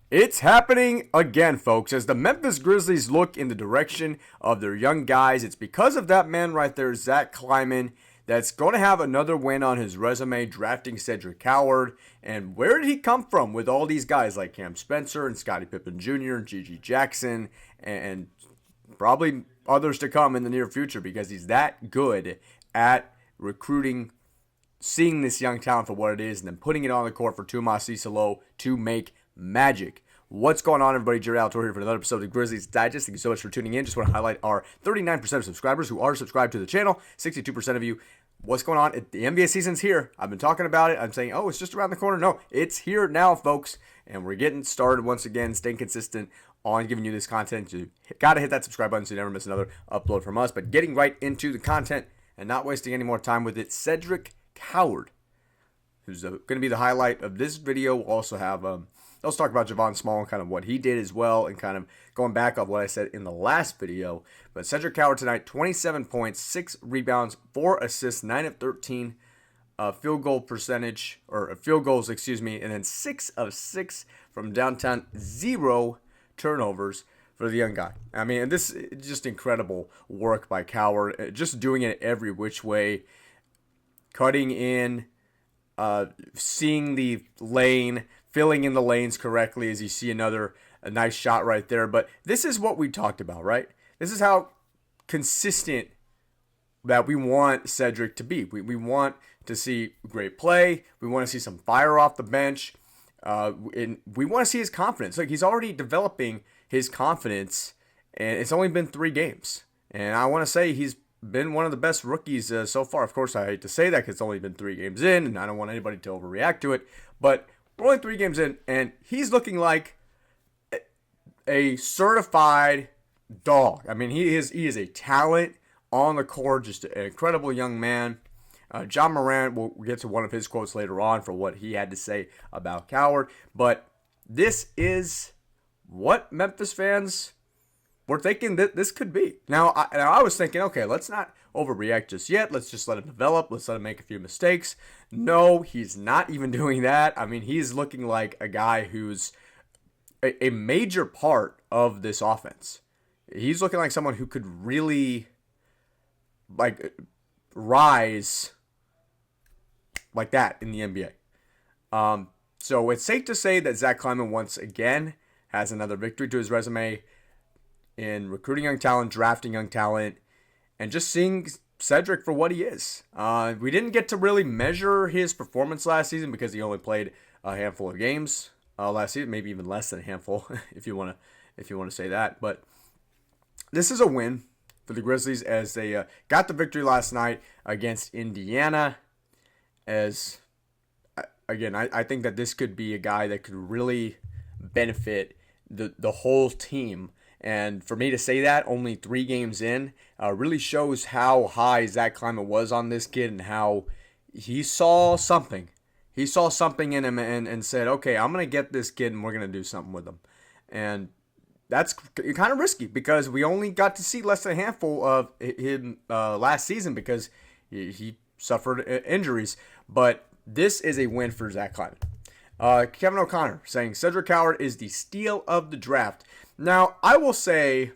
It's happening again, folks. As the Memphis Grizzlies look in the direction of their young guys, it's because of that man right there, Zach Kleiman, that's going to have another win on his resume, drafting Cedric Coward. And where did he come from with all these guys like Cam Spencer and Scottie Pippen Jr. and Gigi Jackson and probably others to come in the near future, because he's that good at recruiting, seeing this young talent for what it is, and then putting it on the court for Tuomas Iisalo to make magic. What's going on, everybody? Jaren here for another episode of Grizzlies Digest. Thank you so much for tuning in. Just want to highlight our 39% of subscribers who are subscribed to the channel. 62% of you. What's going on? The NBA season's here. I've been talking about it. I'm saying, oh, it's just around the corner. No, it's here now, folks. And we're getting started once again, staying consistent on giving you this content. You got to hit that subscribe button so you never miss another upload from us. But getting right into the content and not wasting any more time with it, Cedric Coward, who's going to be the highlight of this video. We'll also have let's talk about Javon Small and kind of what he did as well, and kind of going back on what I said in the last video. But Cedric Coward tonight, 27 points, 6 rebounds, 4 assists, 9 of 13 field goals, and then 6 of 6 from downtown, 0 turnovers for the young guy. I mean, this is just incredible work by Coward, just doing it every which way, cutting in, seeing the lane, filling in the lanes correctly, as you see a nice shot right there. But this is what we talked about, right? This is how consistent that we want Cedric to be. We want to see great play. We want to see some fire off the bench. And we want to see his confidence. Like, he's already developing his confidence, and it's only been 3 games. And I want to say he's been one of the best rookies so far. Of course, I hate to say that because it's only been 3 games in, and I don't want anybody to overreact to it. But we're only 3 games in, and he's looking like a certified dog. I mean, he is a talent on the court, just an incredible young man. Ja Morant, we'll get to one of his quotes later on for what he had to say about Coward. But this is what Memphis fans were thinking that this could be. Now I was thinking, okay, let's not overreact just yet. Let's just let him develop. Let's let him make a few mistakes. No, he's not even doing that. I mean, he's looking like a guy who's a major part of this offense. He's looking like someone who could really rise like that in the NBA. So it's safe to say that Zach Kleiman once again has another victory to his resume in recruiting young talent, drafting young talent, and just seeing Cedric for what he is. We didn't get to really measure his performance last season because he only played a handful of games last season, maybe even less than a handful, if you want to say that. But this is a win for the Grizzlies as they got the victory last night against Indiana. As again, I think that this could be a guy that could really benefit the whole team. And for me to say that only 3 games in really shows how high Zach Kleiman was on this kid and how he saw something. He saw something in him and said, okay, I'm going to get this kid and we're going to do something with him. And that's kind of risky because we only got to see less than a handful of him last season because he suffered injuries. But this is a win for Zach Kleiman. Kevin O'Connor saying Cedric Coward is the steal of the draft. Now, I will say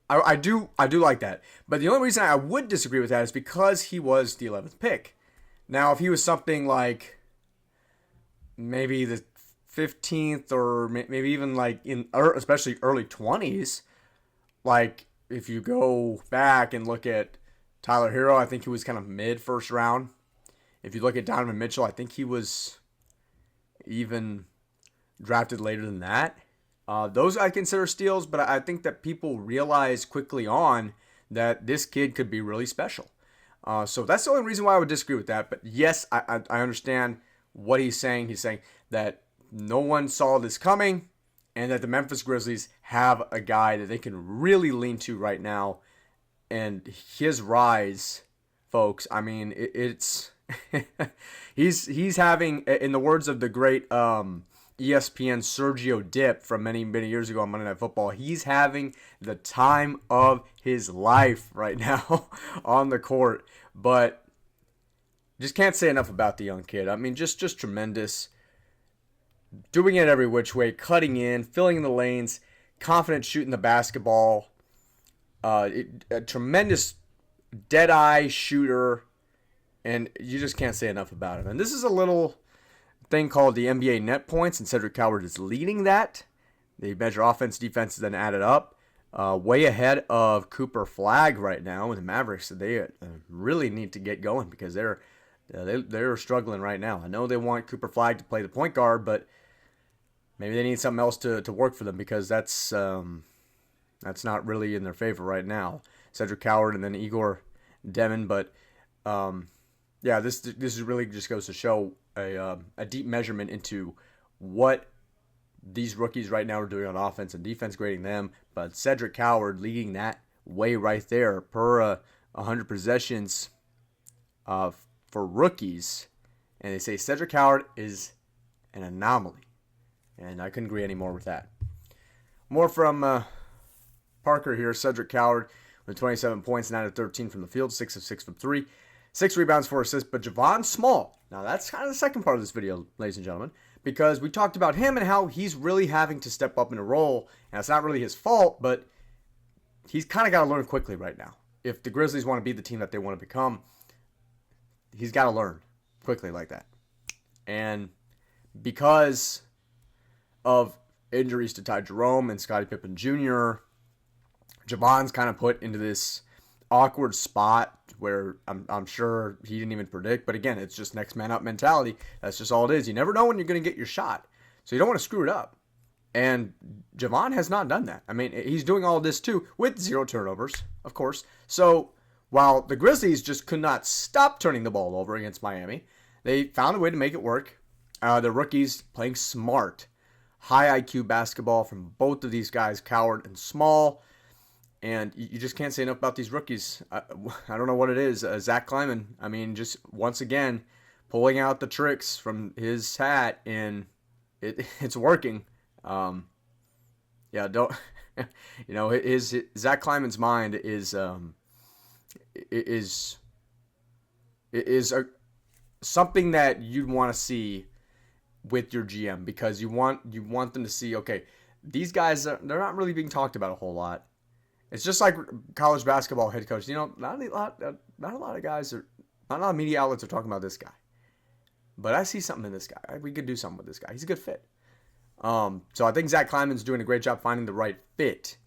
I do like that. But the only reason I would disagree with that is because he was the 11th pick. Now, if he was something like maybe the 15th or maybe even especially early 20s, like if you go back and look at Tyler Hero, I think he was kind of mid first round. If you look at Donovan Mitchell, I think he was even drafted later than that. Those I consider steals, but I think that people realize quickly on that this kid could be really special. So that's the only reason why I would disagree with that. But yes, I understand what he's saying. He's saying that no one saw this coming and that the Memphis Grizzlies have a guy that they can really lean to right now. And his rise, folks, I mean, it's he's having, in the words of the great ESPN Sergio Dip from many years ago on Monday Night Football, he's having the time of his life right now on the court. But just can't say enough about the young kid. I mean, just tremendous. doing it every which way, cutting in, filling in the lanes, confident shooting the basketball. A tremendous dead-eye shooter, and you just can't say enough about him. And this is a little thing called the NBA net points, and Cedric Coward is leading that. They measure offense, defense, then add it up. Way ahead of Cooper Flagg right now with the Mavericks. They really need to get going because they're struggling right now. I know they want Cooper Flagg to play the point guard, but maybe they need something else to work for them because that's not really in their favor right now. Cedric Coward and then Igor Demon, but yeah, this really just goes to show a deep measurement into what these rookies right now are doing on offense and defense, grading them. But Cedric Coward leading that way right there per 100 possessions for rookies. And they say Cedric Coward is an anomaly. And I couldn't agree any more with that. More from Parker here. Cedric Coward with 27 points, 9 of 13 from the field, 6 of 6 from 3. 6 rebounds, 4 assists. But Javon Small, now that's kind of the second part of this video, ladies and gentlemen, because we talked about him and how he's really having to step up in a role. And it's not really his fault, but he's kind of got to learn quickly right now. If the Grizzlies want to be the team that they want to become, he's got to learn quickly like that. And because of injuries to Ty Jerome and Scottie Pippen Jr., Javon's kind of put into this awkward spot where I'm sure he didn't even predict. But again, it's just next man up mentality. That's just all it is. You never know when you're going to get your shot. So you don't want to screw it up. And Javon has not done that. I mean, he's doing all this too with 0 turnovers, of course. So while the Grizzlies just could not stop turning the ball over against Miami, they found a way to make it work. The rookies playing smart, high IQ basketball from both of these guys, Coward and Small. And you just can't say enough about these rookies. I don't know what it is. Zach Kleiman, I mean, just once again, pulling out the tricks from his hat, and it's working. Yeah, don't, you know, his Zach Kleiman's mind is something that you'd want to see with your GM, because you want them to see, okay, these guys, they're not really being talked about a whole lot. It's just like college basketball head coach. You know, not a lot of guys are, not a lot of media outlets are talking about this guy. But I see something in this guy. We could do something with this guy. He's a good fit. So I think Zach Kleiman's doing a great job finding the right fit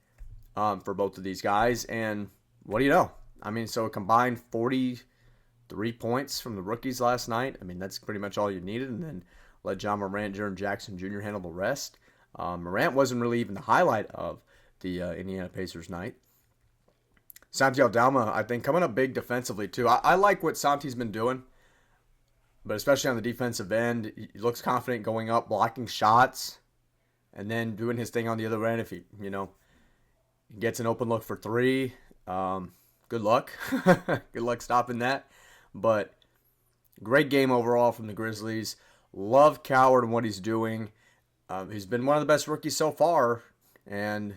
for both of these guys. And what do you know? I mean, so a combined 43 points from the rookies last night. I mean, that's pretty much all you needed. And then let Ja Morant, Jaren Jackson Jr. handle the rest. Morant wasn't really even the highlight of the Indiana Pacers night. Santi Aldama, I think, coming up big defensively too. I like what Santi's been doing, but especially on the defensive end, he looks confident going up, blocking shots, and then doing his thing on the other end. If he gets an open look for 3, good luck. Good luck stopping that. But great game overall from the Grizzlies. Love Coward and what he's doing. He's been one of the best rookies so far, and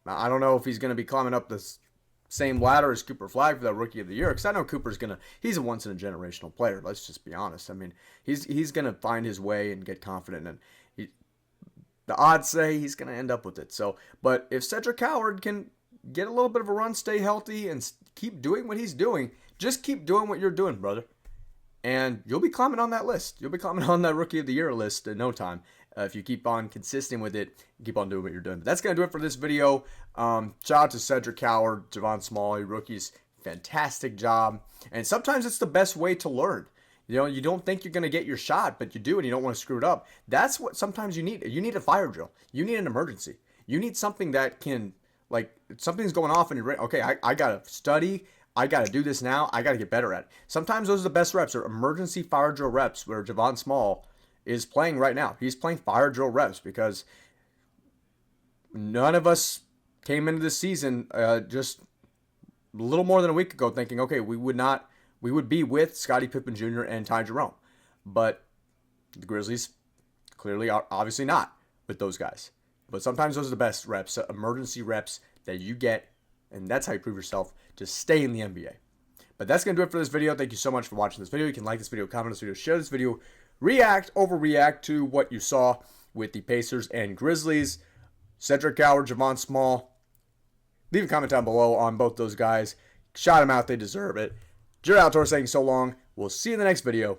I don't know if he's going to be climbing up the same ladder as Cooper Flagg for that Rookie of the Year, because I know he's a once-in-a-generational player. Let's just be honest. I mean, he's going to find his way and get confident, and the odds say he's going to end up with it. So, but if Cedric Coward can get a little bit of a run, stay healthy, and keep doing what he's doing, just keep doing what you're doing, brother, and you'll be climbing on that list. You'll be climbing on that Rookie of the Year list in no time. If you keep on consistent with it, keep on doing what you're doing. But that's going to do it for this video. Shout out to Cedric Coward, Javon Small, rookies. Fantastic job. And sometimes it's the best way to learn. You know, you don't think you're going to get your shot, but you do, and you don't want to screw it up. That's what sometimes you need. You need a fire drill. You need an emergency. You need something that can, like, something's going off and you're ready. Okay, I got to study. I got to do this now. I got to get better at it. Sometimes those are the best reps, or emergency fire drill reps, where Javon Small is playing right now. He's playing fire drill reps because none of us came into this season just a little more than a week ago thinking, okay, we would be with Scottie Pippen Jr. and Ty Jerome. But the Grizzlies clearly are obviously not with those guys. But sometimes those are the best reps, emergency reps that you get, and that's how you prove yourself to stay in the NBA. But that's going to do it for this video. Thank you so much for watching this video. You can like this video, comment this video, share this video overreact to what you saw with the Pacers and Grizzlies. Cedric Coward, Javon Small. Leave a comment down below on both those guys. Shout them out. They deserve it. Jared Outdoor saying so long. We'll see you in the next video.